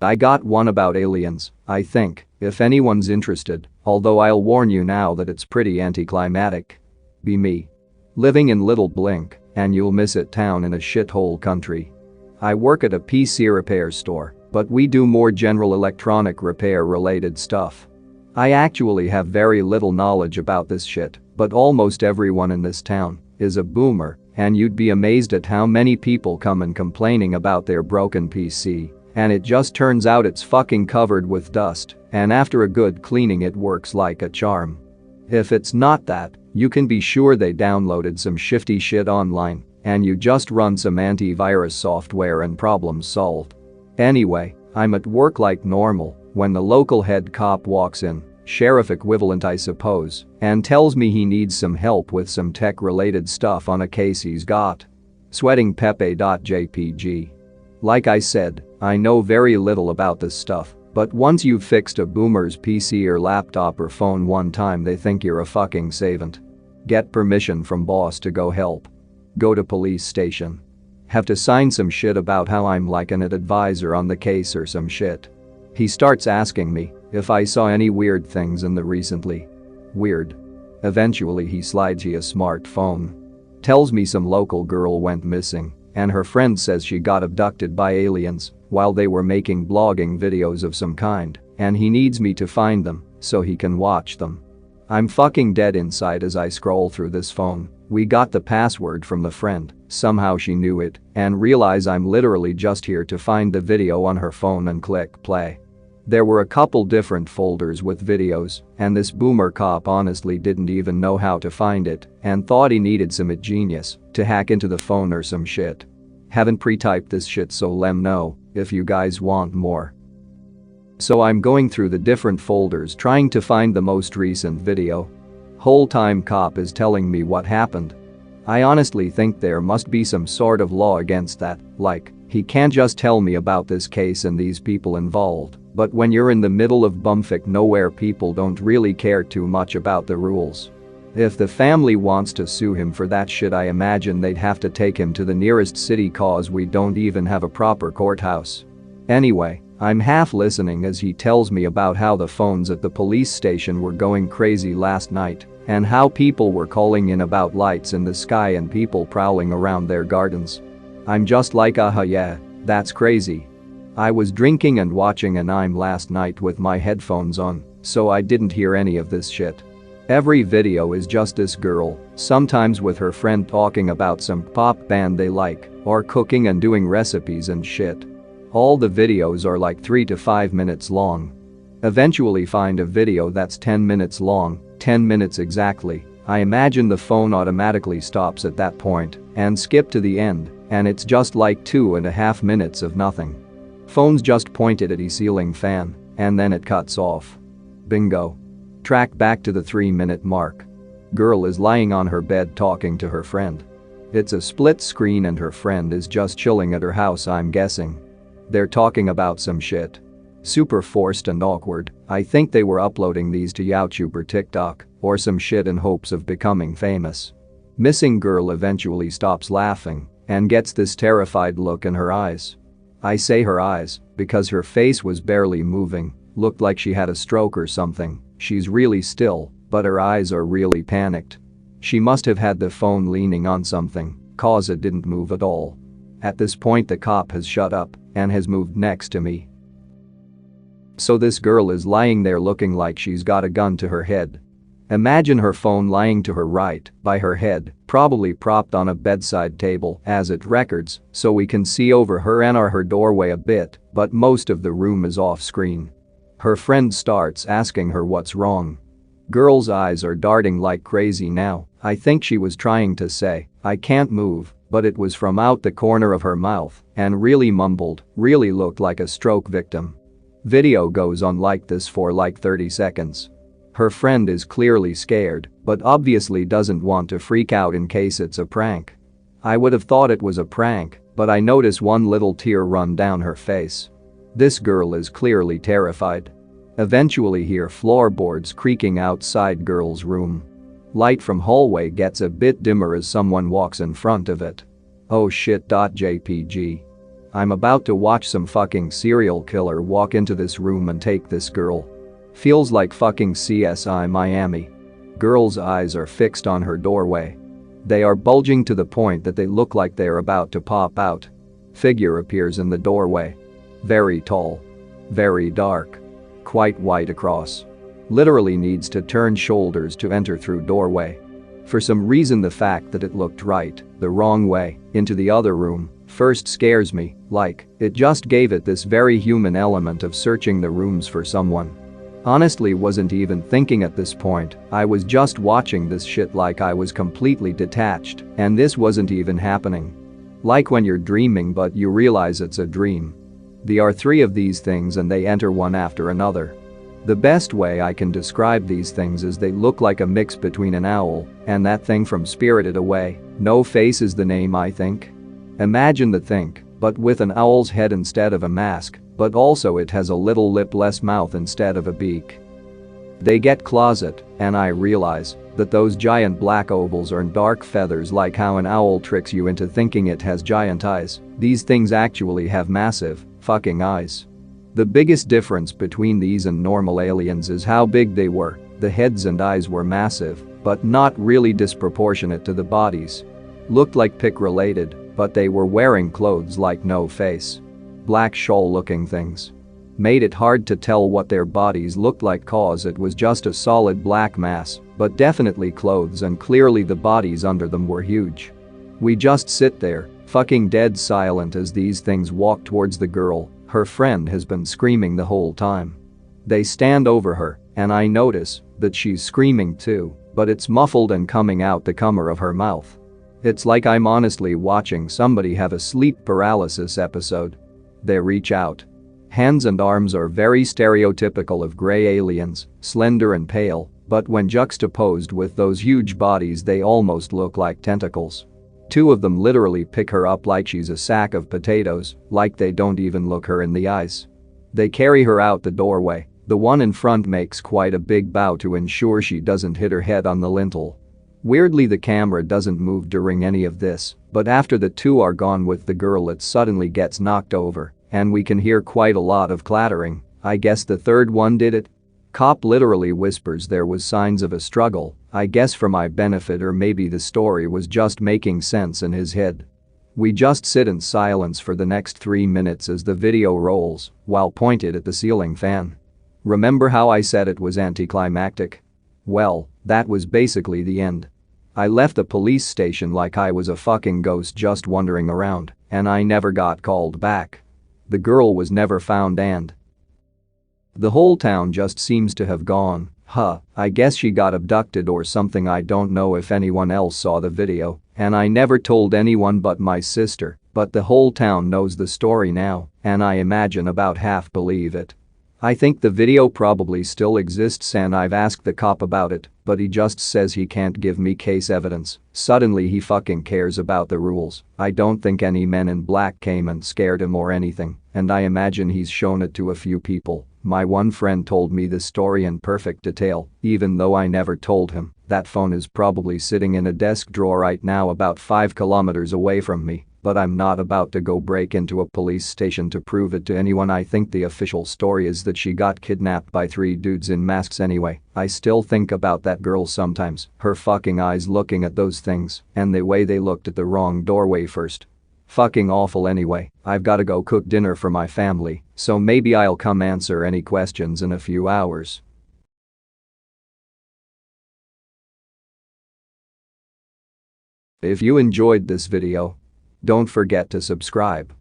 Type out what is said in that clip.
I got one about aliens, I think, if anyone's interested, although I'll warn you now that it's pretty anticlimactic. Be me. Living in Little Blink, and you'll miss it town in a shithole country. I work at a PC repair store, but we do more general electronic repair related stuff. I actually have very little knowledge about this shit, but almost everyone in this town is a boomer, and you'd be amazed at how many people come and complaining about their broken PC, and it just turns out it's fucking covered with dust, and after a good cleaning it works like a charm. If it's not that, you can be sure they downloaded some shifty shit online, and you just run some antivirus software and problem's solved. Anyway, I'm at work like normal when the local head cop walks in, sheriff equivalent I suppose, and tells me he needs some help with some tech-related stuff on a case he's got. Sweating Pepe.jpg. Like I said, I know very little about this stuff, but once you've fixed a boomer's PC or laptop or phone one time they think you're a fucking savant. Get permission from boss to go help. Go to police station. Have to sign some shit about how I'm like an advisor on the case or some shit. He starts asking me if I saw any weird things in the recently. Weird. Eventually he slides me a smartphone. Tells me some local girl went missing, and her friend says she got abducted by aliens while they were making blogging videos of some kind, and he needs me to find them so he can watch them. I'm fucking dead inside as I scroll through this phone. We got the password from the friend, somehow she knew it, and realize I'm literally just here to find the video on her phone and click play. There were a couple different folders with videos, and this boomer cop honestly didn't even know how to find it and thought he needed some genius to hack into the phone or some shit. Haven't pre-typed this shit, so lem know if you guys want more. So I'm going through the different folders trying to find the most recent video. Whole time cop is telling me what happened. I honestly think there must be some sort of law against that, like, he can't just tell me about this case and these people involved, but when you're in the middle of bumfuck nowhere people don't really care too much about the rules. If the family wants to sue him for that shit I imagine they'd have to take him to the nearest city cause we don't even have a proper courthouse. Anyway, I'm half listening as he tells me about how the phones at the police station were going crazy last night and how people were calling in about lights in the sky and people prowling around their gardens. I'm just like yeah, that's crazy. I was drinking and watching anime last night with my headphones on, so I didn't hear any of this shit. Every video is just this girl, sometimes with her friend talking about some pop band they like, or cooking and doing recipes and shit. All the videos are like 3 to 5 minutes long. Eventually find a video that's 10 minutes long, 10 minutes exactly. I imagine the phone automatically stops at that point and skip to the end, and it's just like 2.5 minutes of nothing. Phone's just pointed at a ceiling fan, and then it cuts off. Bingo. Track back to the 3-minute mark. Girl is lying on her bed talking to her friend. It's a split screen and her friend is just chilling at her house, I'm guessing. They're talking about some shit. Super forced and awkward. I think they were uploading these to YouTube or TikTok or some shit in hopes of becoming famous. Missing girl eventually stops laughing and gets this terrified look in her eyes. I say her eyes because her face was barely moving, looked like she had a stroke or something. She's really still, but her eyes are really panicked. She must have had the phone leaning on something, cause it didn't move at all. At this point the cop has shut up and has moved next to me. So this girl is lying there looking like she's got a gun to her head. Imagine her phone lying to her right, by her head, probably propped on a bedside table as it records, so we can see over her and her doorway a bit, but most of the room is off screen. Her friend starts asking her what's wrong. Girl's eyes are darting like crazy now. I think she was trying to say, I can't move, but it was from out the corner of her mouth and really mumbled, really looked like a stroke victim. Video goes on like this for like 30 seconds. Her friend is clearly scared, but obviously doesn't want to freak out in case it's a prank. I would have thought it was a prank, but I notice one little tear run down her face. This girl is clearly terrified. Eventually hear floorboards creaking outside girl's room. Light from hallway gets a bit dimmer as someone walks in front of it. Oh shit. JPG. I'm about to watch some fucking serial killer walk into this room and take this girl. Feels like fucking CSI Miami. Girl's eyes are fixed on her doorway. They are bulging to the point that they look like they're about to pop out. Figure appears in the doorway. Very tall. Very dark. Quite white across. Literally needs to turn shoulders to enter through doorway. For some reason the fact that it looked right, the wrong way, into the other room, first scares me, like, it just gave it this very human element of searching the rooms for someone. Honestly wasn't even thinking at this point, I was just watching this shit like I was completely detached, and this wasn't even happening. Like when you're dreaming but you realize it's a dream. There are three of these things and they enter one after another. The best way I can describe these things is they look like a mix between an owl and that thing from Spirited Away. No Face is the name, I think. Imagine the thing, but with an owl's head instead of a mask, but also it has a little lipless mouth instead of a beak. They get closet, and I realize that those giant black ovals are dark feathers, like how an owl tricks you into thinking it has giant eyes. These things actually have massive fucking eyes. The biggest difference between these and normal aliens is how big they were. The heads and eyes were massive, but not really disproportionate to the bodies. Looked like pig related, but they were wearing clothes like No Face. Black shawl looking things. Made it hard to tell what their bodies looked like cause it was just a solid black mass, but definitely clothes and clearly the bodies under them were huge. We just sit there, fucking dead silent as these things walk towards the girl. Her friend has been screaming the whole time. They stand over her, and I notice that she's screaming too, but it's muffled and coming out the corner of her mouth. It's like I'm honestly watching somebody have a sleep paralysis episode. They reach out. Hands and arms are very stereotypical of gray aliens, slender and pale, but when juxtaposed with those huge bodies they almost look like tentacles. Two of them literally pick her up like she's a sack of potatoes, like they don't even look her in the eyes. They carry her out the doorway. The one in front makes quite a big bow to ensure she doesn't hit her head on the lintel. Weirdly the camera doesn't move during any of this, but after the two are gone with the girl it suddenly gets knocked over, and we can hear quite a lot of clattering. I guess the third one did it. Cop literally whispers there was signs of a struggle, I guess for my benefit or maybe the story was just making sense in his head. We just sit in silence for the next 3 minutes as the video rolls, while pointed at the ceiling fan. Remember how I said it was anticlimactic? Well, that was basically the end. I left the police station like I was a fucking ghost just wandering around, and I never got called back. The girl was never found and the whole town just seems to have gone. I guess she got abducted or something. I don't know if anyone else saw the video, and I never told anyone but my sister, but the whole town knows the story now, and I imagine about half believe it. I think the video probably still exists and I've asked the cop about it, but he just says he can't give me case evidence. Suddenly he fucking cares about the rules. I don't think any men in black came and scared him or anything, and I imagine he's shown it to a few people. My one friend told me this story in perfect detail, even though I never told him. That phone is probably sitting in a desk drawer right now about 5 kilometers away from me. But I'm not about to go break into a police station to prove it to anyone. I think the official story is that she got kidnapped by 3 dudes in masks anyway. I still think about that girl sometimes, her fucking eyes looking at those things, and the way they looked at the wrong doorway first. Fucking awful. Anyway, I've gotta go cook dinner for my family, so maybe I'll come answer any questions in a few hours. If you enjoyed this video, don't forget to subscribe.